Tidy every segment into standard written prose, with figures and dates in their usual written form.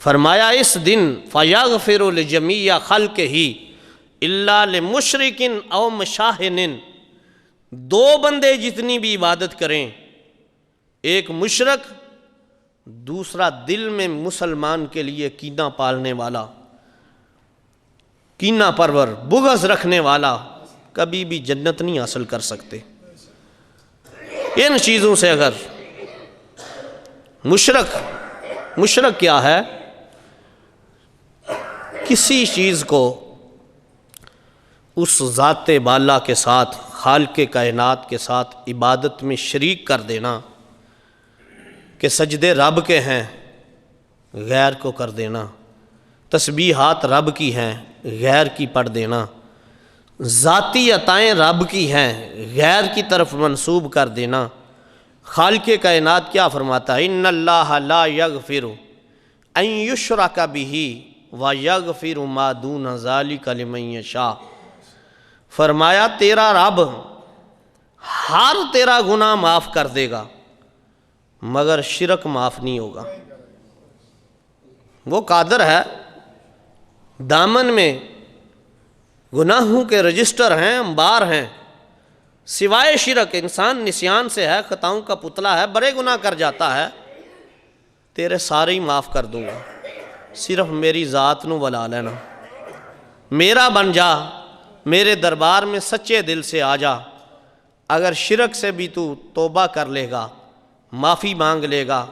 فرمایا اس دن فَيَغْفِرُ لِجَمِيعِ خَلْقِهِ إِلَّا لِمُشْرِكٍ أَوْ مُشَاحِنٍ، دو بندے جتنی بھی عبادت کریں، ایک مشرک، دوسرا دل میں مسلمان کے لیے کینہ پالنے والا، کینہ پرور، بغض رکھنے والا، کبھی بھی جنت نہیں حاصل کر سکتے۔ ان چیزوں سے اگر مشرک کیا ہے؟ کسی چیز کو اس ذات بالا کے ساتھ، خالق کائنات کے ساتھ عبادت میں شریک کر دینا، کہ سجدے رب کے ہیں غیر کو کر دینا، تسبیحات رب کی ہیں غیر کی پڑھ دینا، ذاتی عطائیں رب کی ہیں غیر کی طرف منسوب کر دینا۔ خالق کائنات کیا فرماتا ہے؟ ان اللہ لا یغفر ان یشرک بہ ویغفر ما دون ذلک لمن یشاء۔ فرمایا تیرا رب ہر تیرا گناہ معاف کر دے گا مگر شرک معاف نہیں ہوگا۔ وہ قادر ہے، دامن میں گناہوں کے رجسٹر ہیں، انبار ہیں، سوائے شرک انسان نسیان سے ہے، خطاؤں کا پتلا ہے، بڑے گناہ کر جاتا ہے، تیرے سارے ہی معاف کر دوں گا، صرف میری ذات نو بلا لینا، میرا بن جا، میرے دربار میں سچے دل سے آ جا۔ اگر شرک سے بھی تو توبہ کر لے گا، معافی مانگ لے گا،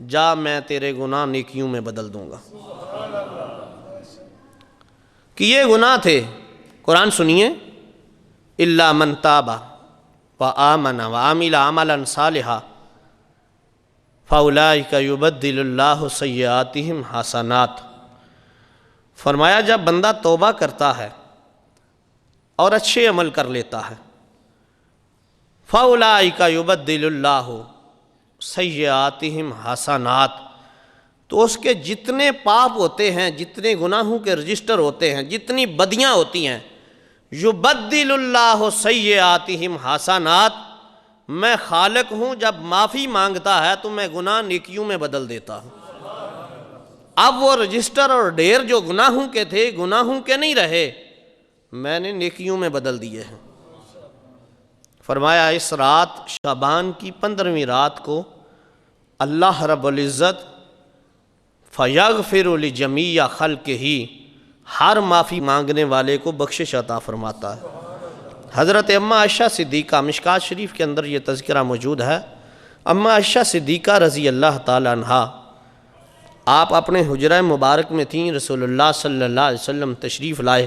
جا میں تیرے گناہ نیکیوں میں بدل دوں گا۔ کہ یہ گناہ تھے، قرآن سنیے، الا من تاب وآمن وعمل عملا صالحا فاولئک یبدل اللہ سیئاتہم حسنات۔ فرمایا جب بندہ توبہ کرتا ہے اور اچھے عمل کر لیتا ہے، فاولئک یبدل اللہ سیئاتہم حسنات، تو اس کے جتنے پاپ ہوتے ہیں، جتنے گناہوں کے رجسٹر ہوتے ہیں، جتنی بدیاں ہوتی ہیں، یبدل اللہ سیئاتہم حسنات، میں خالق ہوں، جب معافی مانگتا ہے تو میں گناہ نیکیوں میں بدل دیتا ہوں۔ اب وہ رجسٹر اور ڈھیر جو گناہوں کے تھے، گناہوں کے نہیں رہے، میں نے نیکیوں میں بدل دیے ہیں۔ فرمایا اس رات شعبان کی 15ویں رات کو اللہ رب العزت فَيَغْفِرُ لِجَمِيعِ خَلْقِهِ، ہر معافی مانگنے والے کو بخشش عطا فرماتا ہے۔ حضرت اماں عائشہ صدیقہ، مشکوٰۃ شریف کے اندر یہ تذکرہ موجود ہے، اماں عائشہ صدیقہ رضی اللہ تعالی عنہا، آپ اپنے حجرہ مبارک میں تھیں، رسول اللہ صلی اللہ علیہ وسلم تشریف لائے،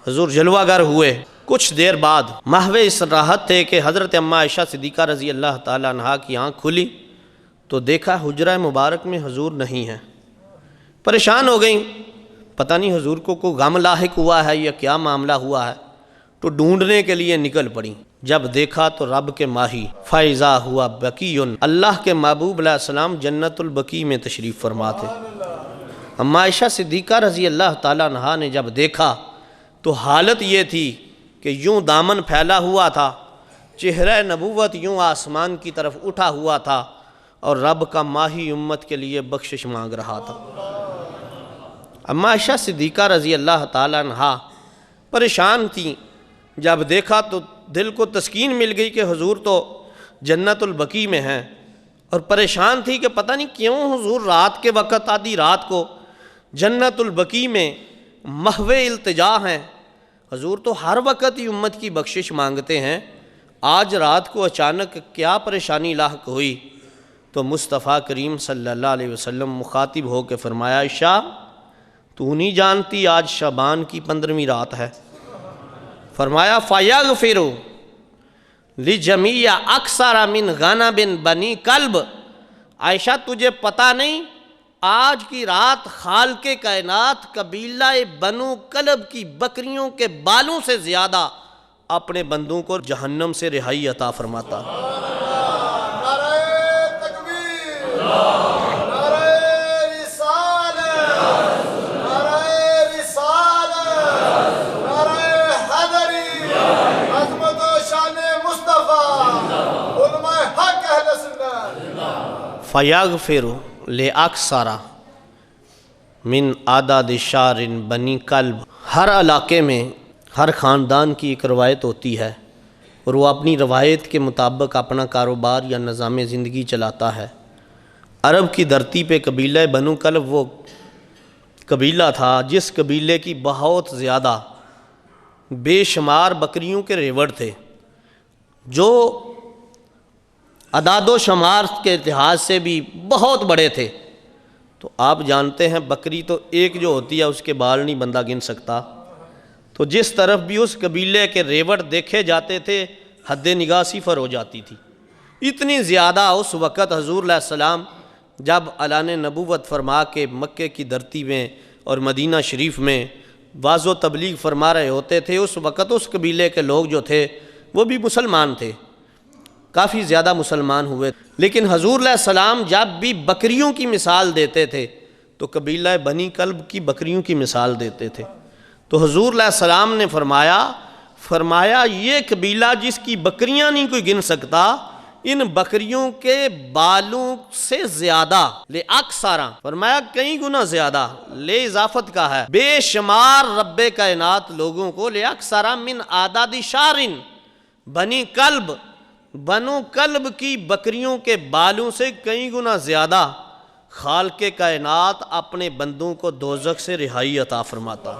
حضور جلوہ گر ہوئے، کچھ دیر بعد محو استراحت تھے کہ حضرت اماں عائشہ صدیقہ رضی اللہ تعالی عنہا کی آنکھ کھلی تو دیکھا حجرہ مبارک میں حضور نہیں ہیں، پریشان ہو گئیں، پتہ نہیں حضور کو کوئی غم لاحق ہوا ہے یا کیا معاملہ ہوا ہے، تو ڈھونڈنے کے لیے نکل پڑیں۔ جب دیکھا تو رب کے ماہی فَإِذَا هُوَ بَقِيٌّ، اللہ کے محبوب علیہ السلام جنت البقیع میں تشریف فرما تھے۔ اماں عائشہ صدیقہ رضی اللہ تعالیٰ عنہا نے جب دیکھا تو حالت یہ تھی کہ یوں دامن پھیلا ہوا تھا، چہرہ نبوت یوں آسمان کی طرف اٹھا ہوا تھا، اور رب کا ماہی امت کے لیے بخشش مانگ رہا تھا۔ اماں عائشہ صدیقہ رضی اللہ تعالیٰ عنہا پریشان تھیں، جب دیکھا تو دل کو تسکین مل گئی کہ حضور تو جنت البقیع میں ہیں، اور پریشان تھی کہ پتہ نہیں کیوں حضور رات کے وقت، آدھی رات کو جنت البقیع میں محو التجا ہیں، حضور تو ہر وقت ہی امت کی بخشش مانگتے ہیں، آج رات کو اچانک کیا پریشانی لاحق ہوئی؟ تو مصطفیٰ کریم صلی اللہ علیہ وسلم مخاطب ہو کے فرمایا، عائشہ تو نہیں جانتی آج شعبان کی 15ویں رات ہے؟ فرمایا فَيَغْفِرُ لِجَمِيعِ أَكْثَرَ مِنْ غَنَمٍ بَنِي کلب، عائشہ تجھے پتہ نہیں آج کی رات خالق کائنات قبیلہ بنو کلب کی بکریوں کے بالوں سے زیادہ اپنے بندوں کو جہنم سے رہائی عطا فرماتا۔ فَيَغْفِرُ لِأَكْثَرَ، من اعداد شار بنی کلب۔ ہر علاقے میں ہر خاندان کی ایک روایت ہوتی ہے اور وہ اپنی روایت کے مطابق اپنا کاروبار یا نظام زندگی چلاتا ہے۔ عرب کی دھرتی پہ قبیلہ بنو کلب وہ قبیلہ تھا جس قبیلے کی بہت زیادہ بے شمار بکریوں کے ریوڑ تھے، جو اعداد و شمار کے لحاظ سے بھی بہت بڑے تھے۔ تو آپ جانتے ہیں بکری تو ایک جو ہوتی ہے اس کے بال نہیں بندہ گن سکتا، تو جس طرف بھی اس قبیلے کے ریوڑ دیکھے جاتے تھے حد نگاہ صفر ہو جاتی تھی۔ اتنی زیادہ اس وقت حضور علیہ السلام جب اعلان نبوت فرما کے مکے کی دھرتی میں اور مدینہ شریف میں واعظ و تبلیغ فرما رہے ہوتے تھے، اس وقت اس قبیلے کے لوگ جو تھے وہ بھی مسلمان تھے، کافی زیادہ مسلمان ہوئے، لیکن حضور علیہ السلام جب بھی بکریوں کی مثال دیتے تھے تو قبیلہ بنی کلب کی بکریوں کی مثال دیتے تھے۔ تو حضور علیہ السلام نے فرمایا یہ قبیلہ جس کی بکریاں نہیں کوئی گن سکتا، ان بکریوں کے بالوں سے زیادہ لے اکثر، فرمایا کئی گنا زیادہ، لے اضافت کا ہے، بے شمار رب کائنات لوگوں کو لے اکثر من اعداد شارن بنی کلب، بنو کلب کی بکریوں کے بالوں سے کئی گنا زیادہ خالق کائنات اپنے بندوں کو دوزخ سے رہائی عطا فرماتا۔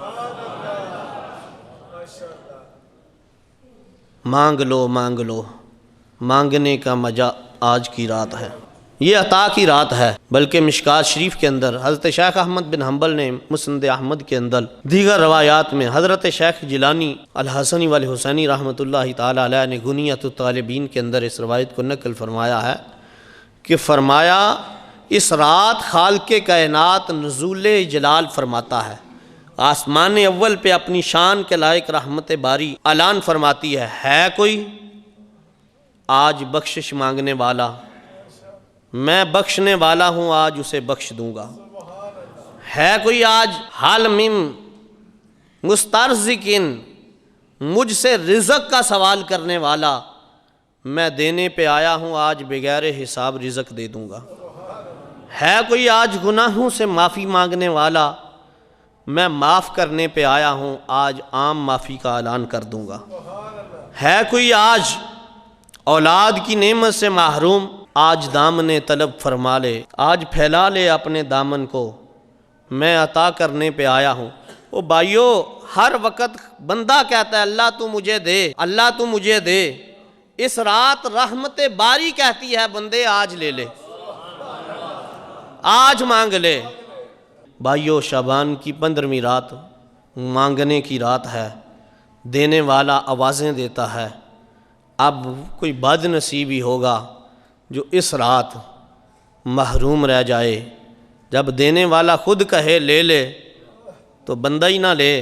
مانگ لو مانگ لو، مانگنے کا مزہ آج کی رات ہے، یہ عطا کی رات ہے۔ بلکہ مشکات شریف کے اندر حضرت شیخ احمد بن حنبل نے مسند احمد کے اندر دیگر روایات میں حضرت شیخ جیلانی الحسنی والحسینی رحمۃ اللہ تعالی علیہ نے غنیۃ الطالبین کے اندر اس روایت کو نقل فرمایا ہے کہ فرمایا اس رات خالق کائنات نزول جلال فرماتا ہے، آسمان اول پہ اپنی شان کے لائق رحمت باری اعلان فرماتی ہے کوئی آج بخشش مانگنے والا، میں بخشنے والا ہوں آج اسے بخش دوں گا۔ ہے کوئی آج حال من مسترزقن، مجھ سے رزق کا سوال کرنے والا، میں دینے پہ آیا ہوں آج بغیر حساب رزق دے دوں گا۔ ہے کوئی آج گناہوں سے معافی مانگنے والا، میں معاف کرنے پہ آیا ہوں آج عام معافی کا اعلان کر دوں گا۔ ہے کوئی آج اولاد کی نعمت سے محروم، آج دامن طلب فرما لے، آج پھیلا لے اپنے دامن کو، میں عطا کرنے پہ آیا ہوں۔ او بھائیو، ہر وقت بندہ کہتا ہے اللہ تو مجھے دے، اللہ تو مجھے دے، اس رات رحمت باری کہتی ہے بندے آج لے لے، آج مانگ لے۔ بھائیو، شعبان کی 15ویں رات مانگنے کی رات ہے، دینے والا آوازیں دیتا ہے۔ اب کوئی بد نصیبی ہوگا جو اس رات محروم رہ جائے، جب دینے والا خود کہے لے لے تو بندہ ہی نہ لے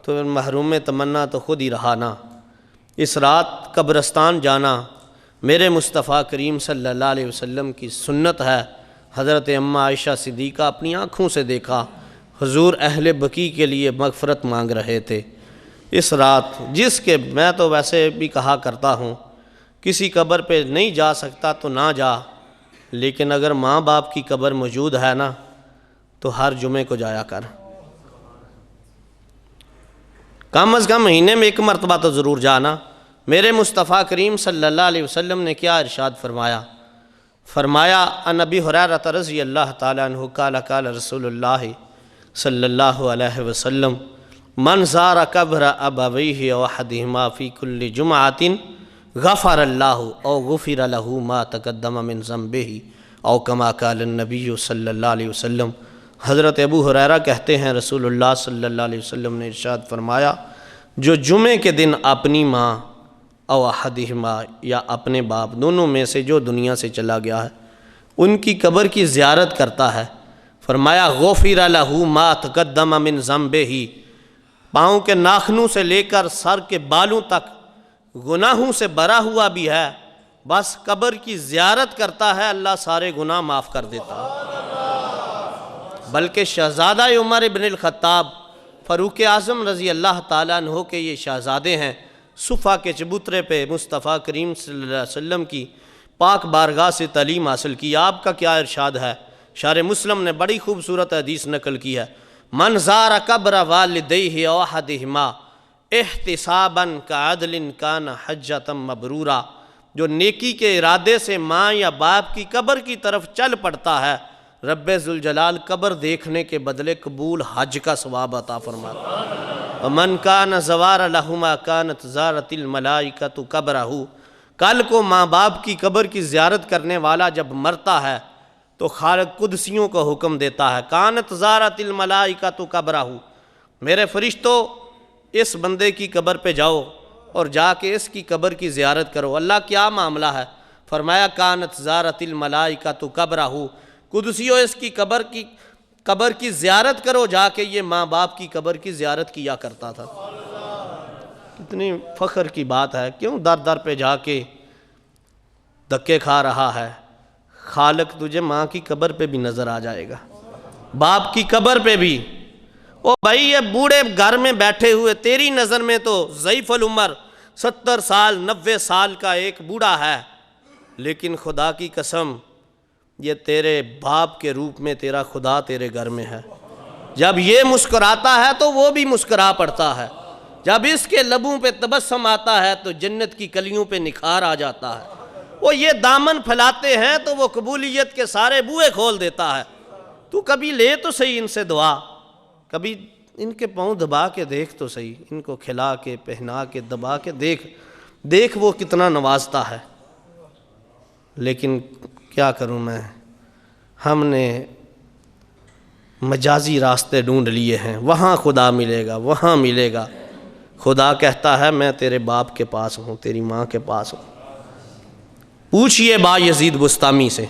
تو محروم تمنا تو خود ہی رہا نا۔ اس رات قبرستان جانا میرے مصطفیٰ کریم صلی اللہ علیہ وسلم کی سنت ہے۔ حضرت اماں عائشہ صدیقہ اپنی آنکھوں سے دیکھا حضور اہل بقیع کے لیے مغفرت مانگ رہے تھے۔ اس رات جس کے میں تو ویسے بھی کہا کرتا ہوں کسی قبر پہ نہیں جا سکتا تو نہ جا، لیکن اگر ماں باپ کی قبر موجود ہے نا تو ہر جمعے کو جایا کر، کم از کم مہینے میں 1 مرتبہ تو ضرور جانا۔ میرے مصطفیٰ کریم صلی اللہ علیہ وسلم نے کیا ارشاد فرمایا عن ابی ہریرہ رضی اللہ تعالیٰ عنہ قال قال رسول اللہ صلی اللہ علیہ وسلم من زار قبر ابویہ او احدہما فی کل جمعۃ غفر اللہ او غفر لہ ما تقدم من ذنبہ او کما قال النبی صلی اللہ علیہ وسلم۔ حضرت ابو ہریرہ کہتے ہیں رسول اللہ صلی اللہ علیہ وسلم نے ارشاد فرمایا جو جمعے کے دن اپنی ماں او احدہما یا اپنے باپ دونوں میں سے جو دنیا سے چلا گیا ہے ان کی قبر کی زیارت کرتا ہے، فرمایا غفر لہ ما تقدم من ذنبہ، پاؤں کے ناخنوں سے لے کر سر کے بالوں تک گناہوں سے بھرا ہوا بھی ہے، بس قبر کی زیارت کرتا ہے اللہ سارے گناہ معاف کر دیتا ہے۔ بلکہ شہزادہ عمر بن الخطاب فاروق اعظم رضی اللہ تعالیٰ عنہ کے یہ شہزادے ہیں، صفا کے چبوترے پہ مصطفیٰ کریم صلی اللہ علیہ وسلم کی پاک بارگاہ سے تعلیم حاصل کی۔ آپ کا کیا ارشاد ہے شارح مسلم نے بڑی خوبصورت حدیث نقل کی ہے، من زار قبر والدیہ او احدہما احتسابا کعدل کان حجۃ مبرورا، جو نیکی کے ارادے سے ماں یا باپ کی قبر کی طرف چل پڑتا ہے، رب ذوالجلال قبر دیکھنے کے بدلے قبول حج کا ثواب عطا فرماتا ہے۔ ومن کان زوار لہما کانت زارت الملائکۃ قبرہ، کل کو ماں باپ کی قبر کی زیارت کرنے والا جب مرتا ہے تو خالق قدسیوں کو حکم دیتا ہے، کانت زارت الملائکۃ قبرہ، میرے فرشتوں اس بندے کی قبر پہ جاؤ اور جا کے اس کی قبر کی زیارت کرو۔ اللہ کیا معاملہ ہے؟ فرمایا کانت زارت الملائکۃ قبرہ، قدسیوں اس کی قبر کی زیارت کرو، جا کے یہ ماں باپ کی قبر کی زیارت کیا کرتا تھا۔ کتنی فخر کی بات ہے، کیوں در در پہ جا کے دھکے کھا رہا ہے؟ خالق تجھے ماں کی قبر پہ بھی نظر آ جائے گا، باپ کی قبر پہ بھی۔ او بھائی یہ بوڑھے گھر میں بیٹھے ہوئے تیری نظر میں تو ضعیف العمر 70 سال 90 سال کا ایک بوڑھا ہے، لیکن خدا کی قسم یہ تیرے باپ کے روپ میں تیرا خدا تیرے گھر میں ہے۔ جب یہ مسکراتا ہے تو وہ بھی مسکرا پڑتا ہے، جب اس کے لبوں پہ تبسم آتا ہے تو جنت کی کلیوں پہ نکھار آ جاتا ہے۔ وہ یہ دامن پھیلاتے ہیں تو وہ قبولیت کے سارے بوئے کھول دیتا ہے۔ تو کبھی لے تو صحیح ان سے دعا، کبھی ان کے پاؤں دبا کے دیکھ تو صحیح، ان کو کھلا کے پہنا کے دبا کے دیکھ وہ کتنا نوازتا ہے۔ لیکن کیا کروں میں، ہم نے مجازی راستے ڈھونڈ لیے ہیں، وہاں خدا ملے گا وہاں ملے گا۔ خدا کہتا ہے میں تیرے باپ کے پاس ہوں، تیری ماں کے پاس ہوں۔ پوچھئے با یزید بستامی سے،